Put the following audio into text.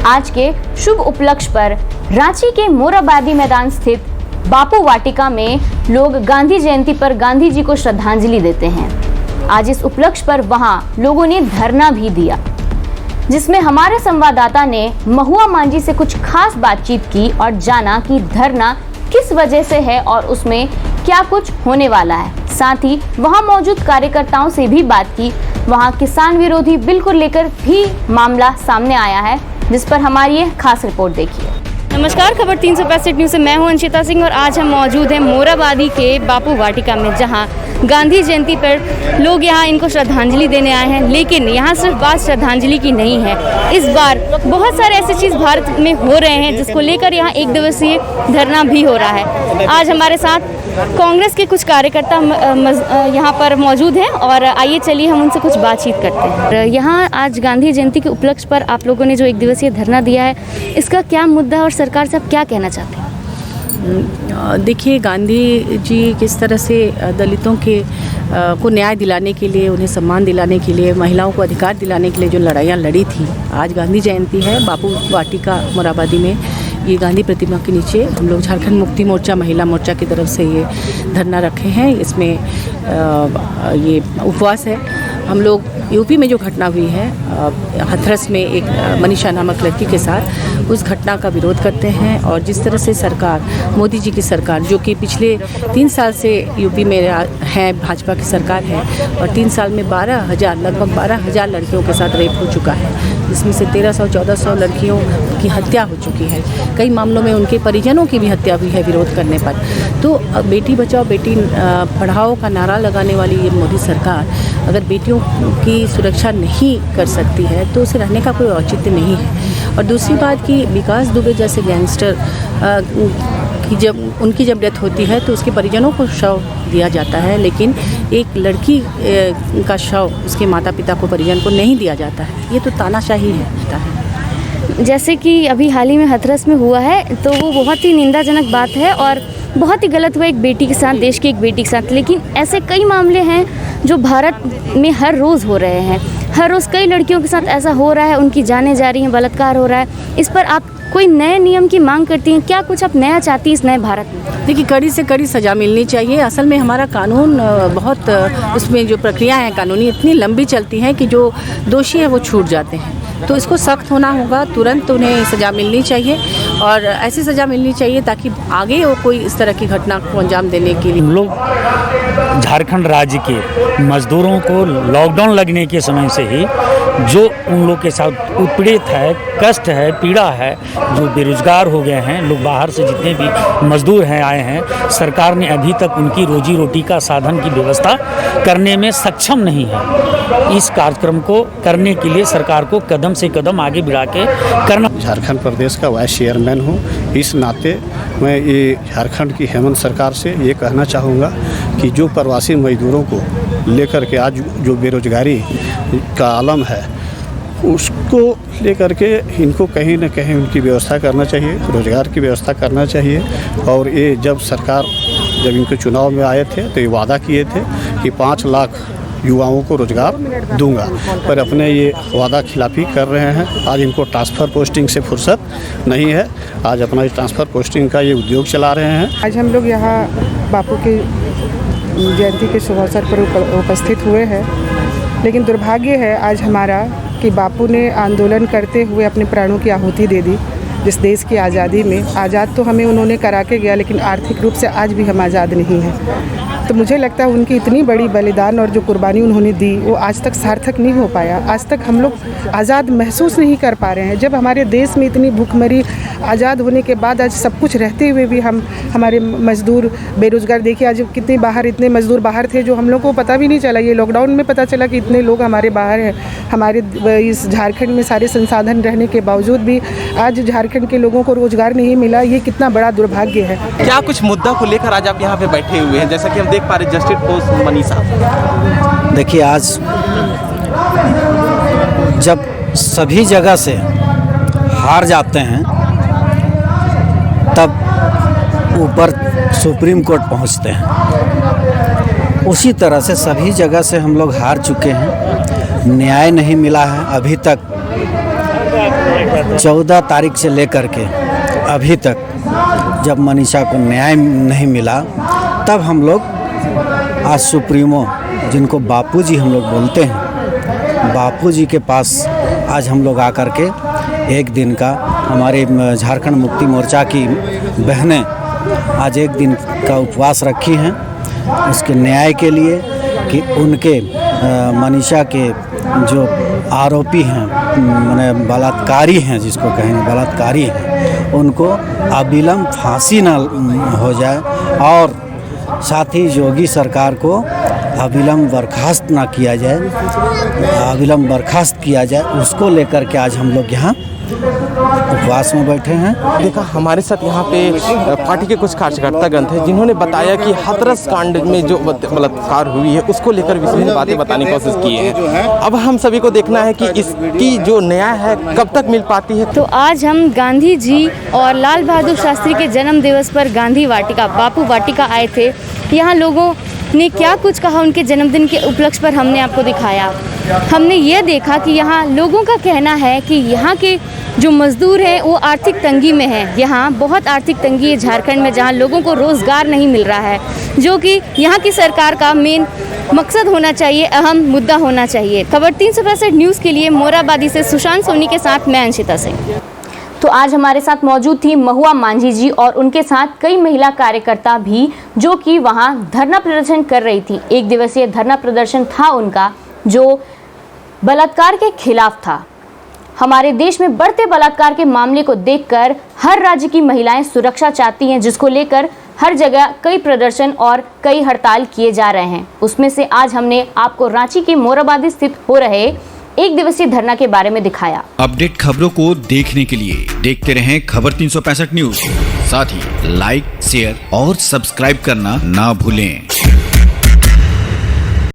आज के शुभ उपलक्ष्य पर रांची के मोरहाबादी मैदान स्थित बापू वाटिका में लोग गांधी जयंती पर गांधी जी को श्रद्धांजलि देते हैं। आज इस उपलक्ष्य पर वहां लोगों ने धरना भी दिया, जिसमें हमारे संवाददाता ने महुआ मांझी से कुछ खास बातचीत की और जाना कि धरना किस वजह से है और उसमें क्या कुछ होने वाला है। साथ ही वहां मौजूद कार्यकर्ताओं से भी बात की। वहां किसान विरोधी बिल को लेकर भी मामला सामने आया है, जिस पर हमारी ये खास रिपोर्ट देखिए। नमस्कार, खबर 365 न्यूज़ से मैं हूं अंशिता सिंह और आज हम मौजूद हैं मोरहाबादी के बापू वाटिका में, जहां गांधी जयंती पर लोग यहां इनको श्रद्धांजलि देने आए हैं। लेकिन यहां सिर्फ बात श्रद्धांजलि की नहीं है, इस बार बहुत सारे ऐसे चीज़ भारत में हो रहे हैं जिसको लेकर यहां एक दिवसीय धरना भी हो रहा है। आज हमारे साथ कांग्रेस के कुछ कार्यकर्ता यहाँ पर मौजूद हैं और आइए चलिए हम उनसे कुछ बातचीत करते हैं। यहाँ आज गांधी जयंती के उपलक्ष्य पर आप लोगों ने जो एक दिवसीय धरना दिया है, इसका क्या मुद्दा है और सरकार से आप क्या कहना चाहते हैं? देखिए, गांधी जी किस तरह से दलितों के को न्याय दिलाने के लिए, उन्हें सम्मान दिलाने के लिए, महिलाओं को अधिकार दिलाने के लिए जो लड़ाइयाँ लड़ी थी, आज गांधी जयंती है। बापू वाटिका मोरहाबादी में ये गांधी प्रतिमा के नीचे हम लोग झारखंड मुक्ति मोर्चा, महिला मोर्चा की तरफ से ये धरना रखे हैं। इसमें ये उपवास है। हम लोग यूपी में जो घटना हुई है हाथरस में एक मनीषा नामक लड़की के साथ, उस घटना का विरोध करते हैं। और जिस तरह से सरकार, मोदी जी की सरकार, जो कि पिछले 3 साल से यूपी में है, भाजपा की सरकार है, और 3 साल में लगभग 12,000 लड़कियों के साथ रेप हो चुका है, जिसमें से 1300-1400 लड़कियों की हत्या हो चुकी है। कई मामलों में उनके परिजनों की भी हत्या हुई है विरोध करने पर। तो बेटी बचाओ बेटी पढ़ाओ का नारा लगाने वाली ये मोदी सरकार अगर बेटियों की सुरक्षा नहीं कर सकती है तो उसे रहने का कोई औचित्य नहीं है। और दूसरी बात कि विकास दुबे जैसे गैंगस्टर की जब डेथ होती है तो उसके परिजनों को शव दिया जाता है, लेकिन एक लड़की का शव उसके माता पिता को, परिजन को नहीं दिया जाता है। ये तो तानाशाही है। जैसे कि अभी हाल ही में हाथरस में हुआ है, तो वो बहुत ही निंदाजनक बात है और बहुत ही गलत हुआ एक बेटी के साथ, देश की एक बेटी के साथ। लेकिन ऐसे कई मामले हैं जो भारत में हर रोज़ हो रहे हैं। हर रोज़ कई लड़कियों के साथ ऐसा हो रहा है, उनकी जानें जा रही हैं, बलात्कार हो रहा है। इस पर आप कोई नए नियम की मांग करती हैं? क्या कुछ आप नया चाहती हैं इस नए भारत में? देखिए, कड़ी से कड़ी सज़ा मिलनी चाहिए। असल में हमारा कानून बहुत, उसमें जो प्रक्रिया है कानूनी इतनी लंबी चलती हैं कि जो दोषी है वो छूट जाते हैं। तो इसको सख्त होना होगा, तुरंत उन्हें सज़ा मिलनी चाहिए और ऐसी सज़ा मिलनी चाहिए ताकि आगे वो कोई इस तरह की घटना को अंजाम देने के लिए। हम लोग झारखंड राज्य के मज़दूरों को लॉकडाउन लगने के समय से ही जो उन लोग के साथ उत्पीड़ित है, कष्ट है, पीड़ा है, जो बेरोजगार हो गए हैं लोग, बाहर से जितने भी मजदूर हैं आए हैं, सरकार ने अभी तक उनकी रोजी रोटी का साधन की व्यवस्था करने में सक्षम नहीं है। इस कार्यक्रम को करने के लिए सरकार को कदम से कदम आगे बढ़ा के करना। झारखंड प्रदेश का वाइस चेयरमैन हूँ, इस नाते मैं ये झारखंड की हेमंत सरकार से ये कहना चाहूँगा कि जो प्रवासी मजदूरों को लेकर के आज जो बेरोजगारी का आलम है, उसको लेकर के इनको कहीं न कहीं उनकी व्यवस्था करना चाहिए, रोज़गार की व्यवस्था करना चाहिए। और ये जब सरकार जब इनको चुनाव में आए थे तो ये वादा किए थे कि 5 लाख युवाओं को रोज़गार दूंगा, पर अपने ये वादा खिलाफी कर रहे हैं। आज इनको ट्रांसफ़र पोस्टिंग से फुर्सत नहीं है, आज अपना ट्रांसफ़र पोस्टिंग का ये उद्योग चला रहे हैं। आज हम लोग यहाँ बापू की जयंती के शुभ अवसर पर उपस्थित हुए हैं, लेकिन दुर्भाग्य है आज हमारा कि बापू ने आंदोलन करते हुए अपने प्राणों की आहुति दे दी जिस देश की आज़ादी में। आज़ाद तो हमें उन्होंने करा के गया, लेकिन आर्थिक रूप से आज भी हम आज़ाद नहीं हैं। तो मुझे लगता है उनकी इतनी बड़ी बलिदान और जो कुर्बानी उन्होंने दी वो आज तक सार्थक नहीं हो पाया। आज तक हम लोग आज़ाद महसूस नहीं कर पा रहे हैं। जब हमारे देश में इतनी भूखमरी, आज़ाद होने के बाद आज सब कुछ रहते हुए भी हमारे मज़दूर बेरोज़गार, देखिए आज कितने इतने मज़दूर बाहर थे जो हम लोग को पता भी नहीं चला। ये लॉकडाउन में पता चला कि इतने लोग हमारे बाहर हैं। हमारे इस झारखंड में सारे संसाधन रहने के बावजूद भी आज झारखंड के लोगों को रोज़गार नहीं मिला। ये कितना बड़ा दुर्भाग्य है। क्या कुछ मुद्दा को लेकर आज आप यहाँ पे बैठे हुए हैं? जैसा कि हम देख पा रहे जस्टिस पोस्ट मनीषा। देखिए, आज जब सभी जगह से हार जाते हैं तब ऊपर सुप्रीम कोर्ट पहुंचते हैं। उसी तरह से सभी जगह से हम लोग हार चुके हैं, न्याय नहीं मिला है अभी तक। 14 तारीख से लेकर के अभी तक जब मनीषा को न्याय नहीं मिला, तब हम लोग आज सुप्रीमो, जिनको बापूजी हम लोग बोलते हैं, बापूजी के पास आज हम लोग आकर के एक दिन का, हमारे झारखंड मुक्ति मोर्चा की बहनें आज एक दिन का उपवास रखी हैं उसके न्याय के लिए, कि उनके मनीषा के जो आरोपी हैं, माने बलात्कारी हैं, जिसको कहेंगे बलात्कारी हैं, उनको अविलंब फांसी न हो जाए और साथ ही योगी सरकार को अविलंब बर्खास्त ना किया जाए, अविलंब बर्खास्त किया जाए, उसको लेकर के आज हम लोग यहाँ उपवास में बैठे हैं। देखा हमारे साथ यहाँ पे पार्टी के कुछ कार्यकर्तागण थे जिन्होंने बताया कि हाथरस कांड में जो बलात्कार हुई है उसको लेकर विभिन्न बातें बताने की कोशिश की है। अब हम सभी को देखना है कि इसकी जो न्याय है कब तक मिल पाती है। तो आज हम गांधी जी और लाल बहादुर शास्त्री के जन्म दिवस पर गांधी वाटिका, बापू वाटिका आए थे। यहाँ लोगों ने क्या कुछ कहा उनके जन्मदिन के उपलक्ष्य पर हमने आपको दिखाया। हमने ये देखा कि यहाँ लोगों का कहना है कि यहाँ के जो मजदूर हैं वो आर्थिक तंगी में हैं। यहाँ बहुत आर्थिक तंगी है झारखंड में, जहाँ लोगों को रोज़गार नहीं मिल रहा है, जो कि यहाँ की सरकार का मेन मकसद होना चाहिए, अहम मुद्दा होना चाहिए। खबर 365 न्यूज़ के लिए मोराबादी से सुशांत सोनी के साथ मैं अंशिता सिंह। तो आज हमारे साथ मौजूद थी महुआ मांझी जी और उनके साथ कई महिला कार्यकर्ता भी, जो कि वहाँ धरना प्रदर्शन कर रही थी। एक दिवसीय धरना प्रदर्शन था उनका, जो बलात्कार के खिलाफ था। हमारे देश में बढ़ते बलात्कार के मामले को देखकर हर राज्य की महिलाएं सुरक्षा चाहती हैं, जिसको लेकर हर जगह कई प्रदर्शन और कई हड़ताल किए जा रहे हैं। उसमें से आज हमने आपको रांची के मोराबादी स्थित हो रहे एक दिवसीय धरना के बारे में दिखाया। अपडेट खबरों को देखने के लिए देखते रहें खबर 365 न्यूज। साथ ही लाइक, शेयर और सब्सक्राइब करना ना भूलें।